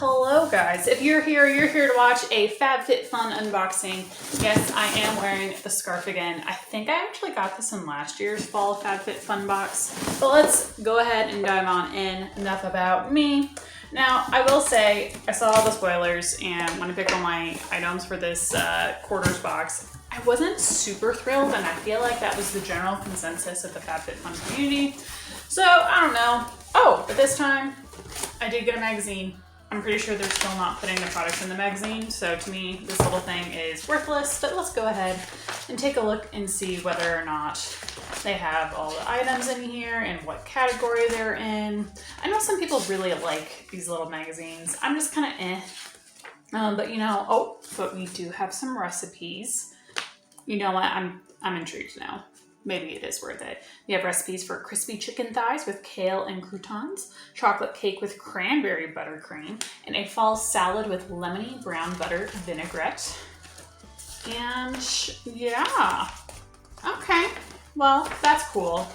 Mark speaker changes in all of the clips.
Speaker 1: Hello guys, if you're here to watch a FabFitFun unboxing. Yes, I am wearing the scarf again. I think I actually got this in last year's fall FabFitFun box, but let's go ahead and dive on in. Enough about me. Now, I will say, I saw all the spoilers, and when I picked all my items for this quarters box, I wasn't super thrilled, and I feel like that was the general consensus of the FabFitFun community. So, I don't know. Oh, but this time, I did get a magazine. I'm pretty sure they're still not putting the products in the magazine, so to me, this little thing is worthless, but let's go ahead and take a look and see whether or not they have all the items in here and what category they're in. I know some people really like these little magazines. I'm just kind of but you know, but we do have some recipes. You know what, I'm intrigued now. Maybe it is worth it. We have recipes for crispy chicken thighs with kale and croutons, chocolate cake with cranberry buttercream, and a fall salad with lemony brown butter vinaigrette. And yeah, okay, well, that's cool.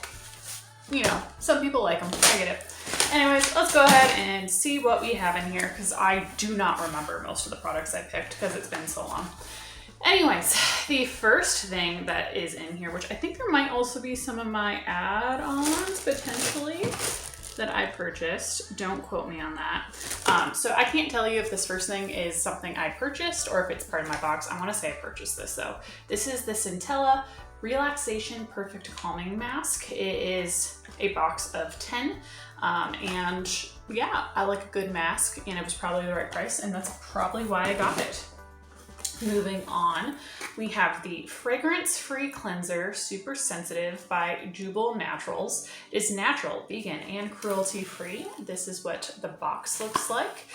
Speaker 1: You know, some people like them, I get it. Anyways, let's go ahead and see what we have in here, because I do not remember most of the products I picked because it's been so long. Anyways, the first thing that is in here, which I think there might also be some of my add-ons potentially that I purchased. Don't quote me on that. So I can't tell you if this first thing is something I purchased or if it's part of my box. I want to say I purchased this though. This is the Centella Relaxation Perfect Calming Mask. It is a box of 10. And yeah, I like a good mask, and it was probably the right price, and that's probably why I got it. Moving on, we have the Fragrance-Free Cleanser Super Sensitive by Jubal Naturals. It is natural, vegan, and cruelty-free. This is what the box looks like.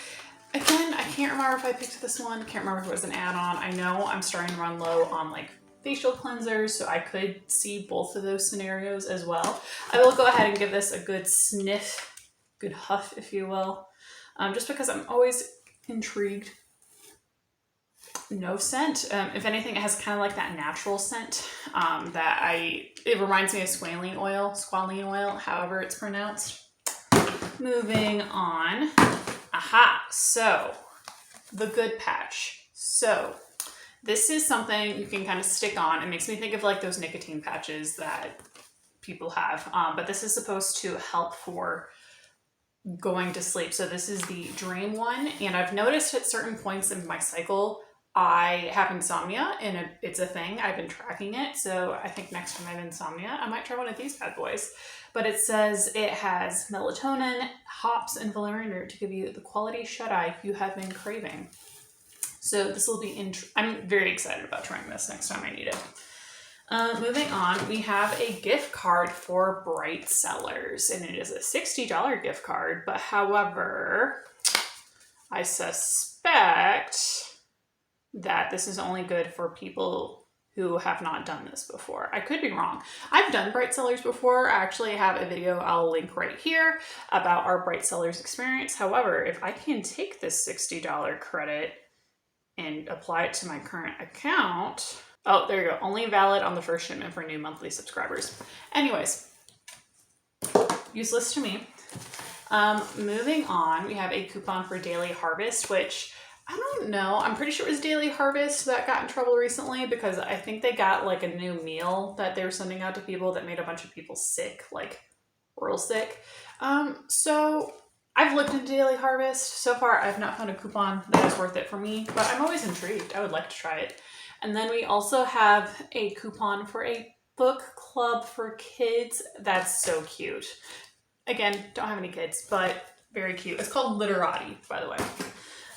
Speaker 1: Again, I can't remember if I picked this one. Can't remember if it was an add-on. I know I'm starting to run low on like facial cleansers, so I could see both of those scenarios as well. I will go ahead and give this a good sniff, good huff, if you will, just because I'm always intrigued. No scent. If anything, it has kind of like that natural scent it reminds me of squalene oil, however it's pronounced. Moving on. Aha, so the good patch. So this is something you can kind of stick on. It makes me think of like those nicotine patches that people have, but this is supposed to help for going to sleep. So this is the Dream one, and I've noticed at certain points in my cycle, I have insomnia, and it's a thing. I've been tracking it, so I think next time I have insomnia, I might try one of these bad boys. But it says it has melatonin, hops, and valerian to give you the quality shut-eye you have been craving. So this will be, I'm very excited about trying this next time I need it. Moving on, we have a gift card for Bright Sellers, and it is a $60 gift card, but however, I suspect that this is only good for people who have not done this before. I could be wrong. I've done Bright Sellers before. I actually have a video I'll link right here about our Bright Sellers experience. However, if I can take this $60 credit and apply it to my current account, oh, there you go. Only valid on the first shipment for new monthly subscribers. Anyways, useless to me. Moving on, we have a coupon for Daily Harvest, which I don't know. I'm pretty sure it was Daily Harvest that got in trouble recently because I think they got like a new meal that they were sending out to people that made a bunch of people sick, like real sick. So I've looked into Daily Harvest. So far, I've not found a coupon that is worth it for me, but I'm always intrigued. I would like to try it. And then we also have a coupon for a book club for kids. That's so cute. Again, don't have any kids, but very cute. It's called Literati, by the way.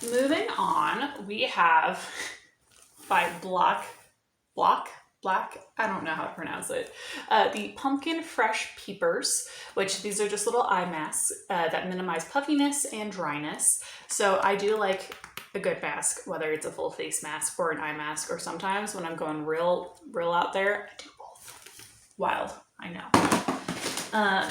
Speaker 1: Moving on, we have by Black, I don't know how to pronounce it, the Pumpkin Fresh Peepers, which these are just little eye masks that minimize puffiness and dryness. So I do like a good mask, whether it's a full face mask or an eye mask, or sometimes when I'm going real out there, I do both. Wild, I know.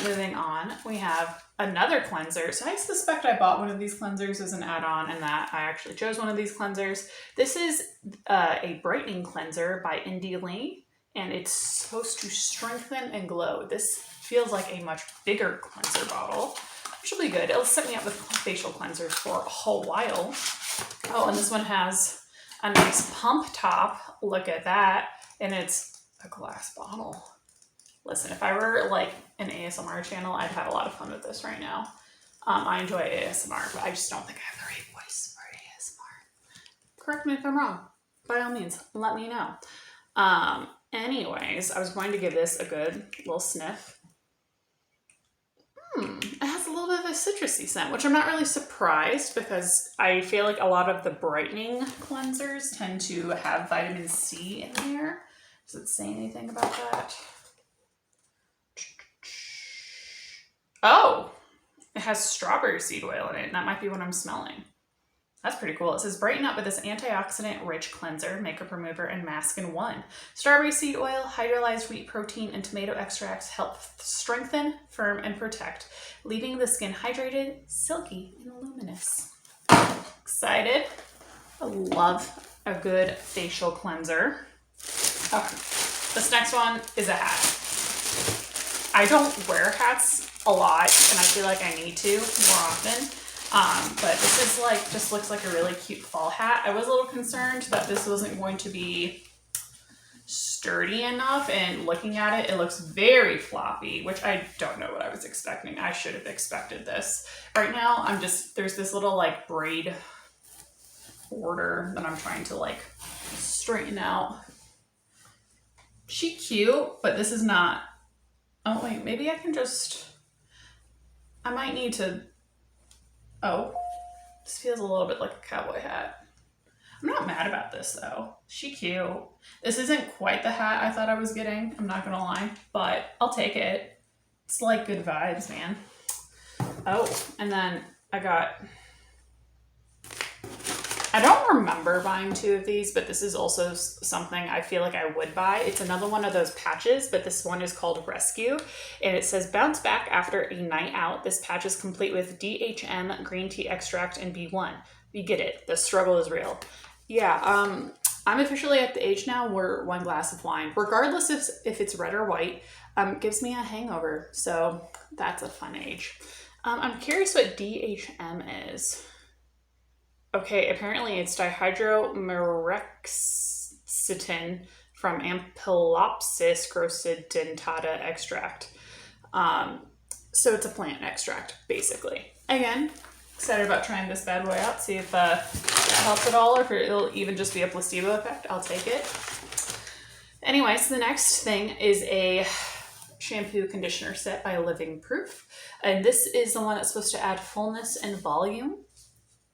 Speaker 1: Moving on, we have another cleanser. So I suspect I bought one of these cleansers as an add-on, and that I actually chose one of these cleansers. This is a brightening cleanser by Indie Lee, and it's supposed to strengthen and glow. This feels like a much bigger cleanser bottle. which will be good. It'll set me up with facial cleansers for a while. Oh, and this one has a nice pump top. Look at that. And it's a glass bottle. Listen, if I were like an ASMR channel, I'd have a lot of fun with this right now. I enjoy ASMR, but I just don't think I have the right voice for ASMR. Correct me if I'm wrong. By all means, let me know. Anyways, I was going to give this a good little sniff. It has a little bit of a citrusy scent, which I'm not really surprised because I feel like a lot of the brightening cleansers tend to have vitamin C in there. Does it say anything about that? Oh, it has strawberry seed oil in it. And that might be what I'm smelling. That's pretty cool. It says brighten up with this antioxidant-rich cleanser, makeup remover, and mask in one. Strawberry seed oil, hydrolyzed wheat protein, and tomato extracts help strengthen, firm, and protect, leaving the skin hydrated, silky, and luminous. Excited? I love a good facial cleanser. Okay, this next one is a hat. I don't wear hats a lot, and I feel like I need to more often. But this is like, just looks like a really cute fall hat. I was a little concerned that this wasn't going to be sturdy enough, and looking at it, it looks very floppy, which I don't know what I was expecting. I should have expected this. Right now, there's this little like braid border that I'm trying to like straighten out. She cute, but this is not, oh wait, maybe I can just, I might need to, oh, this feels a little bit like a cowboy hat. I'm not mad about this though. She cute. This isn't quite the hat I thought I was getting, I'm not gonna lie, but I'll take it. It's like good vibes, man. Oh, and then I don't remember buying 2 of these, but this is also something I feel like I would buy. It's another one of those patches, but this one is called Rescue, and it says bounce back after a night out. This patch is complete with DHM, green tea extract, and B1. You get it. The struggle is real. Yeah, I'm officially at the age now where 1 glass of wine, regardless if it's red or white, gives me a hangover. So that's a fun age. I'm curious what DHM is. Okay, apparently it's dihydromerexatin from Ampelopsis grossidentata extract. So it's a plant extract, basically. Again, excited about trying this bad boy out, see if that helps at all, or if it'll even just be a placebo effect. I'll take it. Anyways, the next thing is a shampoo conditioner set by Living Proof. And this is the one that's supposed to add fullness and volume.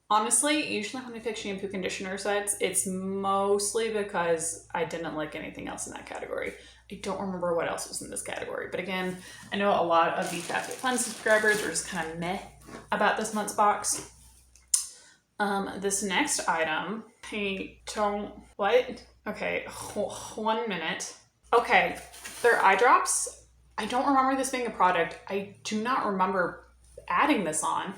Speaker 1: Honestly, usually when I pick shampoo conditioner sets, it's mostly because I didn't like anything else in that category. I don't remember what else was in this category. But again, I know a lot of the FabFitFun subscribers are just kind of meh about this month's box. This next item, what? Okay, 1 minute. Okay, they're eye drops. I don't remember this being a product. I do not remember adding this on.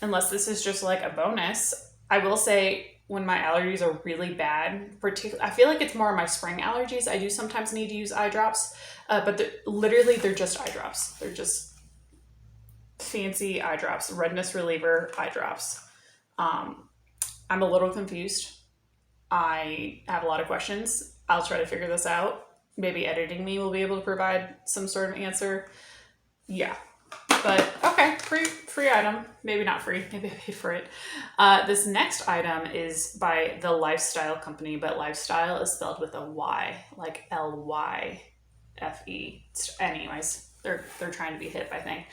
Speaker 1: Unless this is just like a bonus. I will say when my allergies are really bad, I feel like it's more my spring allergies. I do sometimes need to use eye drops, but they're just eye drops. They're just fancy eye drops, redness reliever eye drops. I'm a little confused. I have a lot of questions. I'll try to figure this out. Maybe editing me will be able to provide some sort of answer. Yeah. But okay, free item. Maybe not free, maybe I pay for it. This next item is by the Lifestyle Company, but lifestyle is spelled with a Y, like L-Y-F-E. Anyways, they're trying to be hip, I think.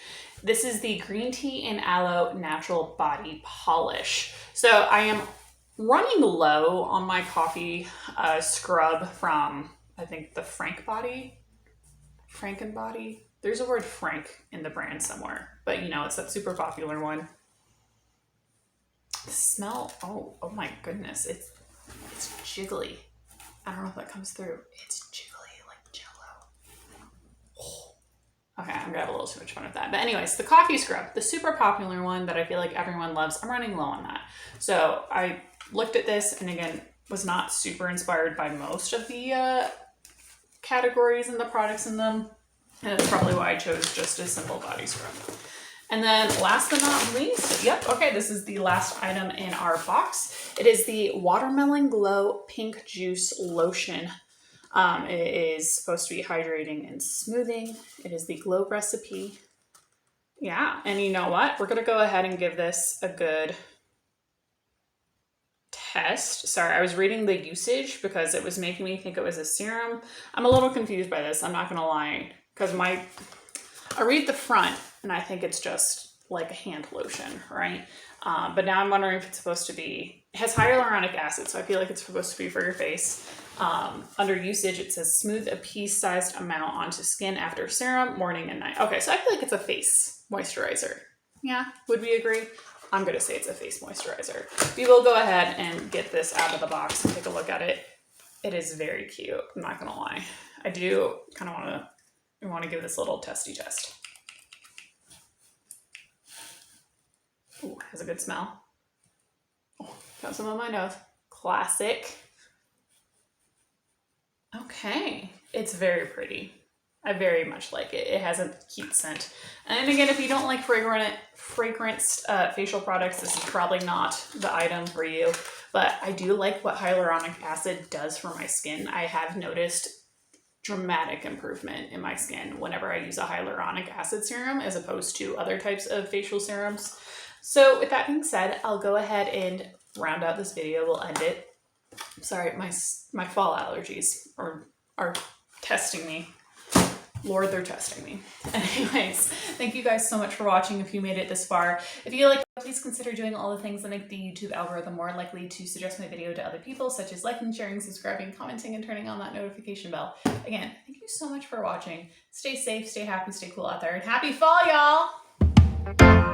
Speaker 1: This is the Green Tea and Aloe Natural Body Polish. So I am running low on my coffee scrub from, I think, the Frankenbody. There's a word Frank in the brand somewhere, but you know, it's that super popular one. The smell, oh my goodness, it's jiggly. I don't know if that comes through. It's jiggly like Jello. Oh. Okay, I'm gonna have a little too much fun with that. But anyways, the coffee scrub, the super popular one that I feel like everyone loves, I'm running low on that. So I looked at this and again, was not super inspired by most of the categories and the products in them. And that's probably why I chose just a simple body scrub. And then last but not least, yep, okay, this is the last item in our box. It is the Watermelon Glow Pink Juice Lotion. It is supposed to be hydrating and smoothing. It is the Glow recipe. Yeah, and you know what? We're going to go ahead and give this a good test. Sorry, I was reading the usage because it was making me think it was a serum. I'm a little confused by this, I'm not going to lie, because I read the front and I think it's just like a hand lotion, right? But now I'm wondering if it's supposed to be, it has hyaluronic acid, so I feel like it's supposed to be for your face. Under usage, it says smooth a pea-sized amount onto skin after serum, morning and night. Okay, so I feel like it's a face moisturizer. Yeah, would we agree? I'm gonna say it's a face moisturizer. We will go ahead and get this out of the box and take a look at it. It is very cute, I'm not gonna lie. I do kind of want to give this a little testy test. Ooh, has a good smell. Oh, got some on my nose. Classic. Okay, it's very pretty. I very much like it. It has a cute scent. And again, if you don't like fragranced facial products, this is probably not the item for you. But I do like what hyaluronic acid does for my skin. I have noticed dramatic improvement in my skin whenever I use a hyaluronic acid serum as opposed to other types of facial serums. So with that being said, I'll go ahead and round out this video. We'll end it. Sorry, my fall allergies are testing me. Lord, they're testing me. Anyways, thank you guys so much for watching if you made it this far. If you like, please consider doing all the things that make the YouTube algorithm more likely to suggest my video to other people, such as liking, sharing, subscribing, commenting, and turning on that notification bell. Again, thank you so much for watching. Stay safe, stay happy, stay cool out there, and happy fall, y'all!